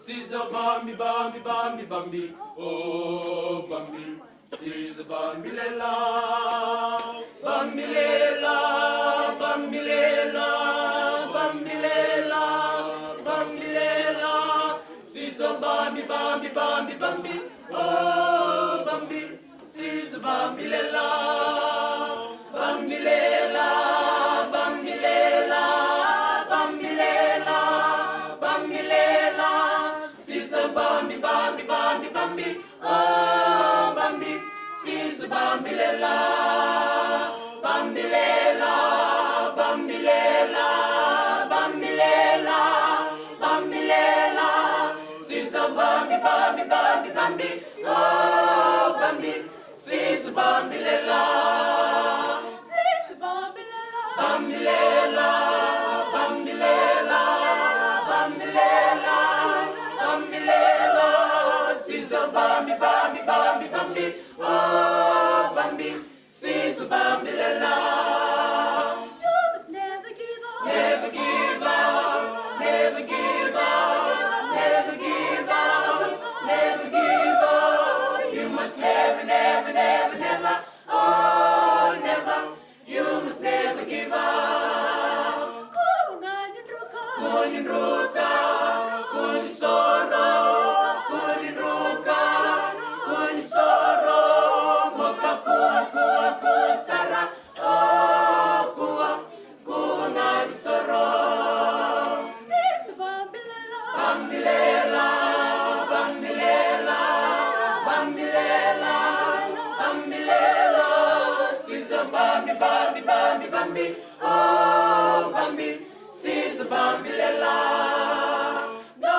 she's a Bambi, Bambi, Bambi, Bambi. Oh, Bambi, she's a Bambi Lela, Bambi Lela, Bambi Lela, Bambi Lela, Bambi Lela. She's a Bambi, Bambi, Bambi, Bambi. Oh, Bambi, she's a Bambi Lela, Bambi Lela, Bambi Lela, Bambi Lela, Bambi Lela. She's a Bambi, Bambi, Bambi, Bambi. Oh, Bambi, she's a Bambi Lela, Bambi Lela, Bambi Lela, Bambi Lela, Bambi Lela. She's a Bambi, Bambi, Bambi, Bambi. Oh, Bambi, she's a Bambi Lela, she's a Bambi Lela, Bambi Lela, Bambi Lela, Bambi Lela, Bambi Lela. She's a Bambi, Bambi, Bambi, Bambi. Oh, Bambi, she's a Bambi Lela. You must never give up, never give up, never give up, never give up, never give up. You must never, never, never, never, oh, never. You must never give up. Kunin ruka, kunin soro, kunin ruka, kunin soro. Moka kuwa sara, oh kuwa nani soro. She's a Bambi Lela, Bambi Lela, Bambi Lela, Bambi Lela, Bambi Lela. She's a Bambi, Bambi, Bambi, Bambi. Oh, Bambi, she's a Bambi Lela. No,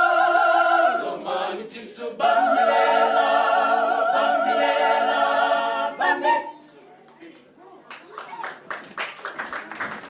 no man, it's just a Bambi.